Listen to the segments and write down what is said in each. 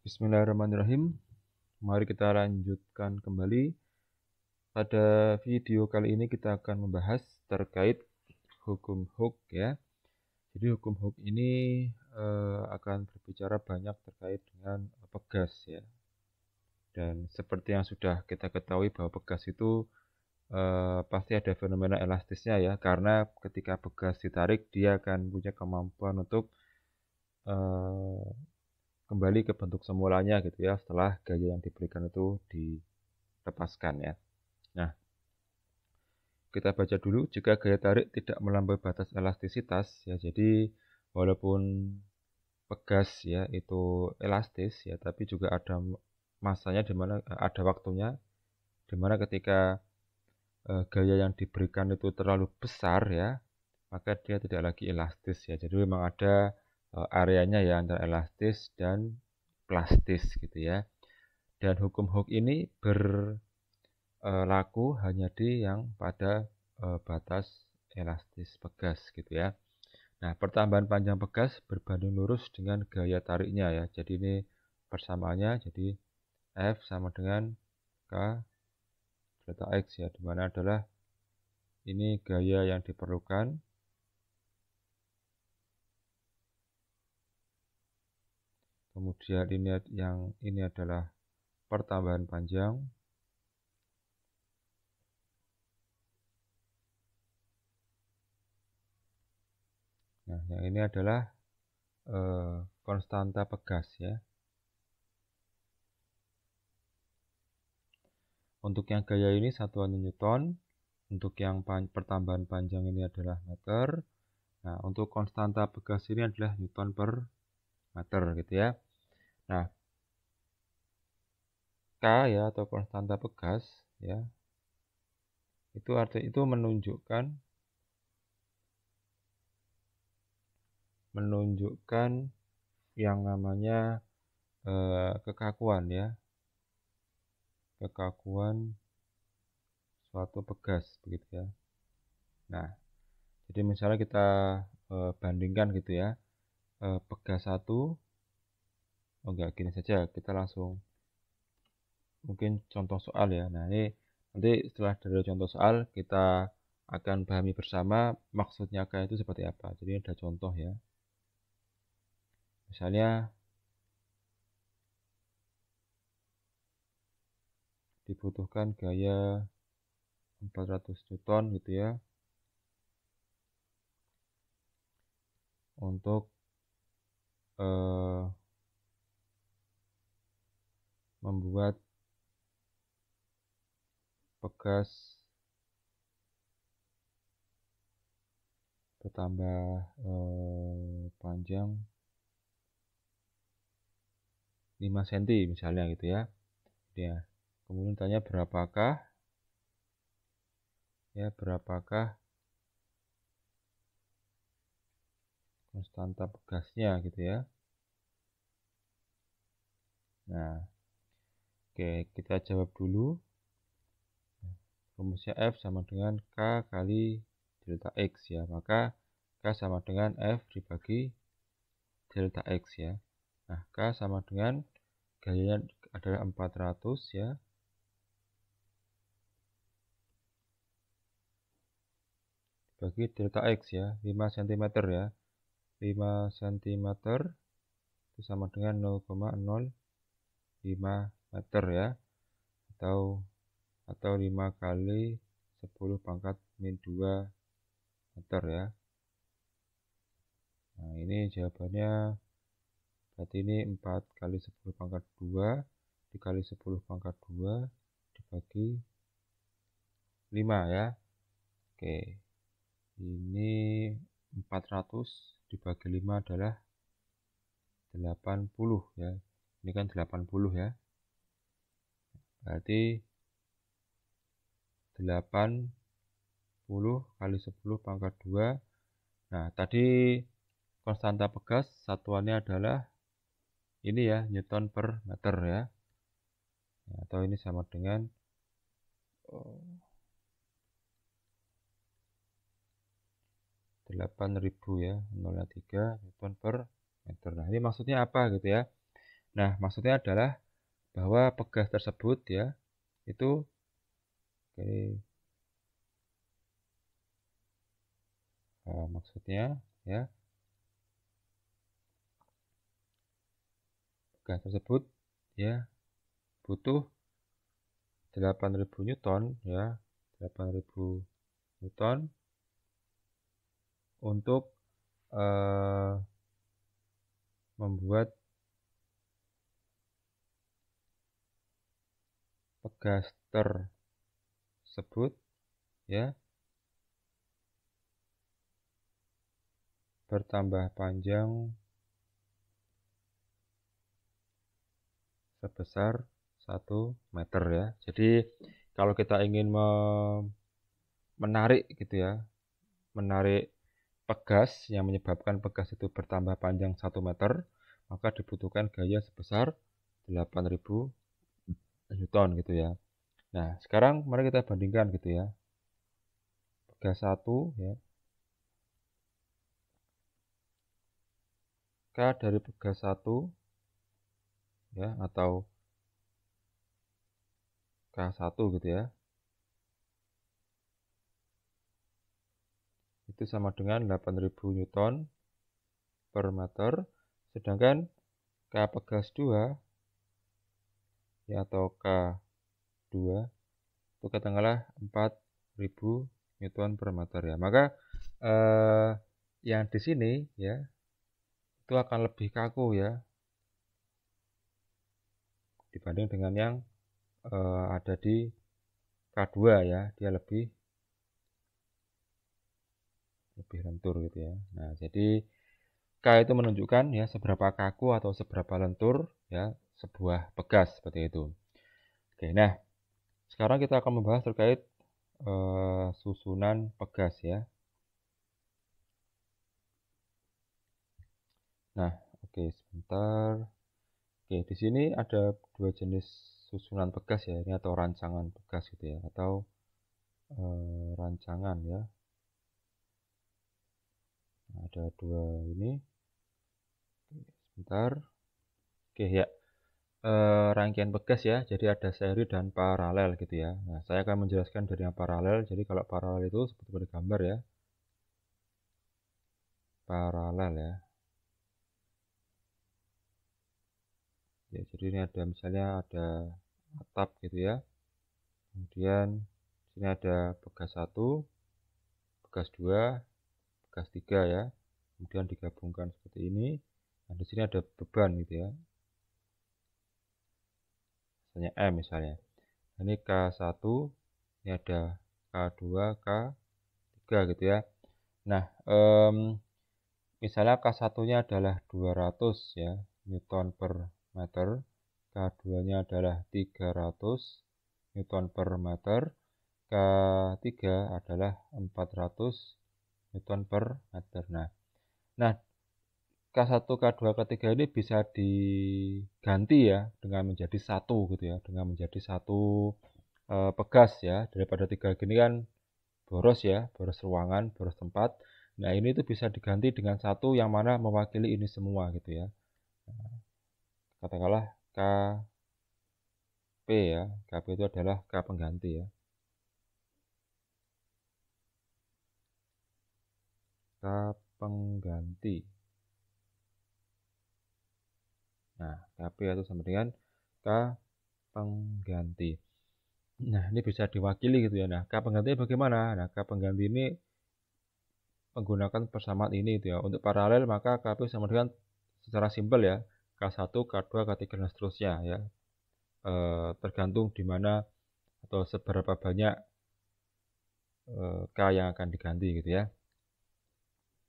Bismillahirrahmanirrahim. Mari kita lanjutkan kembali. Pada video kali ini kita akan membahas terkait hukum Hooke ya. Jadi hukum Hooke ini akan berbicara banyak terkait dengan pegas ya. Dan seperti yang sudah kita ketahui bahwa pegas itu pasti ada fenomena elastisnya ya. Karena ketika pegas ditarik dia akan punya kemampuan untuk kembali ke bentuk semulanya gitu ya setelah gaya yang diberikan itu dilepaskan ya. Nah, kita baca dulu. Jika gaya tarik tidak melampaui batas elastisitas ya, jadi walaupun pegas ya itu elastis ya, tapi juga ada masanya di mana ada waktunya di mana ketika gaya yang diberikan itu terlalu besar ya, maka dia tidak lagi elastis ya. Jadi memang ada areanya ya antara elastis dan plastis gitu ya. Dan hukum Hooke ini berlaku hanya di yang pada batas elastis pegas gitu ya. Nah, pertambahan panjang pegas berbanding lurus dengan gaya tariknya ya. Jadi ini persamaannya jadi F sama dengan K delta X ya, dimana adalah ini gaya yang diperlukan. Kemudian ini adalah pertambahan panjang. Nah, yang ini adalah konstanta pegas ya. Untuk yang gaya ini satuannya Newton. Untuk yang pertambahan panjang ini adalah meter. Nah, untuk konstanta pegas ini adalah Newton per meter gitu ya. Nah, K ya atau konstanta pegas ya. Itu menunjukkan yang namanya kekakuan ya. Kekakuan suatu pegas begitu ya. Nah, jadi misalnya kita bandingkan gitu ya. Pegas 1 enggak, gini saja kita langsung mungkin contoh soal ya. Nah, ini nanti setelah dari contoh soal kita akan pahami bersama maksudnya K itu seperti apa. Jadi ada contoh ya. Misalnya dibutuhkan gaya 400 Newton gitu ya untuk membuat pegas bertambah panjang 5 cm misalnya gitu ya. Ya, kemudian tanya berapakah konstanta pegasnya gitu ya. Nah, oke, kita jawab dulu. Rumusnya F sama dengan K kali delta X ya. Maka K sama dengan F dibagi delta X ya. Nah, K sama dengan gayanya adalah 400 ya. Bagi delta X ya, 5 cm ya. 5 cm itu sama dengan 0,05 meter ya. Atau 5 kali 10 pangkat min 2 meter ya. Nah, ini jawabannya berarti ini 4 kali 10 pangkat 2 dikali 10 pangkat 2 dibagi 5 ya. Oke, ini 400 dibagi 5 adalah 80 ya. Ini kan 80 ya. Berarti 80 kali 10 pangkat 2. Nah, tadi konstanta pegas satuannya adalah ini ya, Newton per meter ya. Atau ini sama dengan 8.000 ya, 0,3 Newton per meter. Nah, ini maksudnya apa gitu ya. Nah, maksudnya adalah bahwa pegas tersebut ya, itu maksudnya ya, pegas tersebut ya butuh 8.000 Newton ya, 8.000 Newton untuk membuat pegas tersebut ya bertambah panjang sebesar 1 meter ya. Jadi kalau kita ingin menarik gitu ya, menarik pegas yang menyebabkan pegas itu bertambah panjang 1 meter, maka dibutuhkan gaya sebesar 8.000 Newton gitu ya. Nah, sekarang mari kita bandingkan gitu ya. Pegas 1 ya. K dari pegas 1 ya atau K1 gitu ya. Itu sama dengan 8.000 Newton per meter. Sedangkan K pegas 2 ya atau K2 itu katakanlah 4.000 Newton per meter ya. Maka yang di sini ya itu akan lebih kaku ya dibanding dengan yang ada di K2 ya, dia lebih lentur gitu ya. Nah, jadi K itu menunjukkan ya seberapa kaku atau seberapa lentur ya sebuah pegas seperti itu. Oke, nah sekarang kita akan membahas terkait susunan pegas ya. Nah, oke sebentar. Oke, di sini ada 2 jenis susunan pegas ya, ini atau rancangan pegas gitu ya, atau rancangan ya. Nah, ada 2 ini. Oke, sebentar. Oke ya, rangkaian pegas ya, jadi ada seri dan paralel gitu ya. Nah, saya akan menjelaskan dari yang paralel. Jadi kalau paralel itu seperti pada gambar ya, paralel ya. Ya, jadi ini ada misalnya ada atap gitu ya. Kemudian sini ada pegas 1, pegas 2, pegas 3 ya. Kemudian digabungkan seperti ini. Nah, di sini ada beban gitu ya. Misalnya M misalnya. Nah, ini K1, ini ada K2, K3 gitu ya. Nah, misalnya K1-nya adalah 200 ya, Newton per meter. K2-nya adalah 300 Newton per meter. K3 adalah 400 Newton per meter. Nah, K1, K2, K3 ini bisa diganti ya dengan menjadi satu gitu ya, dengan menjadi satu pegas ya, daripada 3 gini kan boros ya, boros ruangan, boros tempat. Nah, ini tuh bisa diganti dengan satu yang mana mewakili ini semua gitu ya. Nah, katakanlah KP ya, KP itu adalah K pengganti ya. K pengganti. Nah, KP itu sama dengan K pengganti. Nah, ini bisa diwakili gitu ya. Nah, K pengganti bagaimana? Nah, K pengganti ini menggunakan persamaan ini gitu ya. Untuk paralel maka KP sama dengan secara simpel ya, K1, K2, K3 dan seterusnya ya. Tergantung di mana atau seberapa banyak K yang akan diganti gitu ya.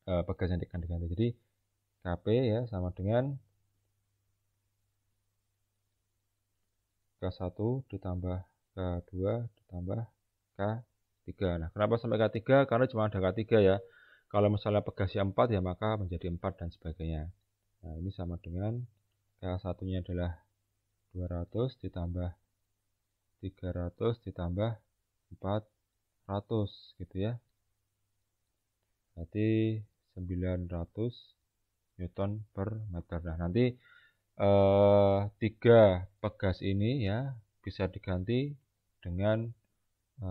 Pegas yang akan diganti. Jadi KP ya sama dengan K1 ditambah K2 ditambah K3. Nah, kenapa sampai K3? Karena cuma ada K3 ya. Kalau misalnya pegasnya 4 ya maka menjadi 4 dan sebagainya. Nah, ini sama dengan K1-nya adalah 200 ditambah 300 ditambah 400 gitu ya. Berarti 900 Newton per meter. Nah, nanti 3 pegas ini ya bisa diganti dengan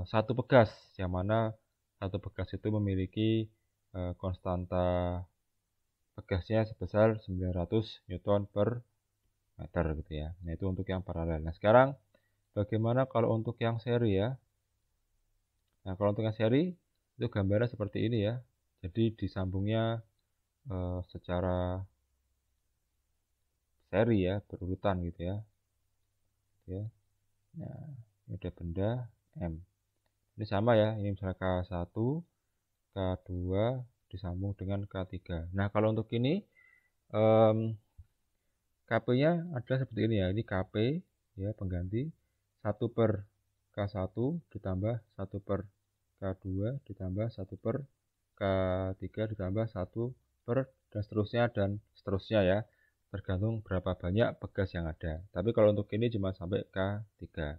satu pegas, yang mana satu pegas itu memiliki konstanta pegasnya sebesar 900 Newton per meter gitu ya. Nah, itu untuk yang paralel. Nah, sekarang bagaimana kalau untuk yang seri ya? Nah, kalau untuk yang seri itu gambarnya seperti ini ya. Jadi disambungnya secara seri ya, berurutan gitu ya. Ya. Nah, ini ada benda M. Ini sama ya, ini misalnya K1, K2 disambung dengan K3. Nah, kalau untuk ini KP-nya adalah seperti ini ya. Ini KP ya, pengganti 1 per K1 ditambah 1 per K2 ditambah 1 per K3 ditambah 1 per dan seterusnya ya. Tergantung berapa banyak pegas yang ada. Tapi kalau untuk ini cuma sampai K3.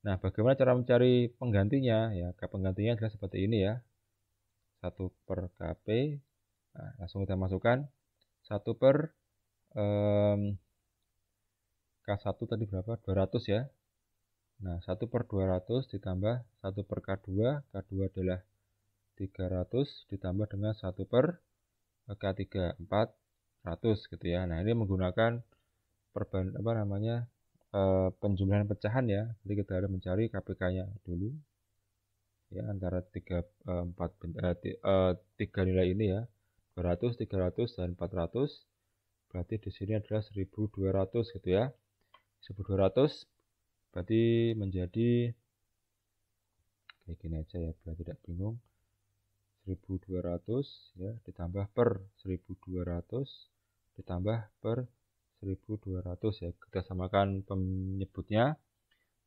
Nah, bagaimana cara mencari penggantinya? Ya, penggantinya adalah seperti ini ya. 1 per KP. Nah, langsung kita masukkan 1 per K1 tadi berapa? 200 ya. Nah, 1 per 200 ditambah 1 per K2. K2 adalah 300 ditambah dengan 1 per K3. 400 gitu ya. Nah, ini menggunakan penjumlahan pecahan ya. Jadi kita harus mencari KPK-nya dulu. Ya, antara 3 nilai ini ya. 200, 300 dan 400. Berarti di sini adalah 1200 gitu ya. 1200 berarti menjadi kayak gini aja ya biar tidak bingung. 1200 ya ditambah per 1200 ditambah per 1200 ya. Kita samakan penyebutnya.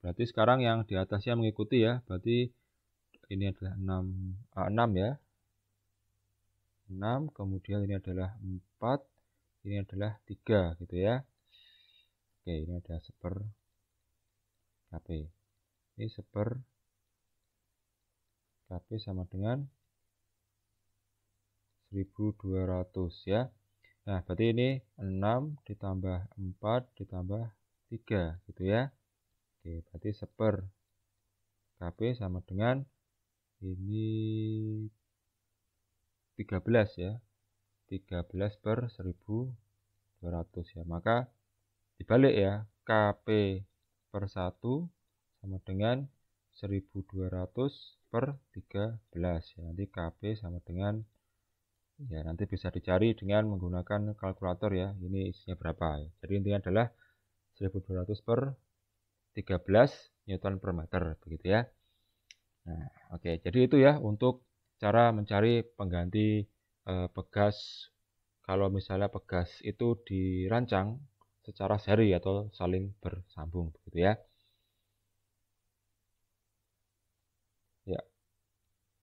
Berarti sekarang yang di atasnya mengikuti ya. Berarti ini adalah 6 ya. 6, kemudian ini adalah 4, ini adalah 3 gitu ya. Oke, ini ada seper KP. Ini seper KP sama dengan 1200 ya. Nah, berarti ini 6 ditambah 4 ditambah 3 gitu ya. Oke, berarti seper KP sama dengan ini 13 ya. 13 per 1200 ya. Maka dibalik ya. KP per 1 sama dengan 1200 per 13 ya. Nanti KP sama dengan ya nanti bisa dicari dengan menggunakan kalkulator ya. Ini isinya berapa ya. Jadi intinya adalah 1200 per 13 Newton per meter begitu ya. Nah, oke. Jadi itu ya untuk cara mencari pengganti pegas kalau misalnya pegas itu dirancang secara seri atau saling bersambung begitu ya. Ya.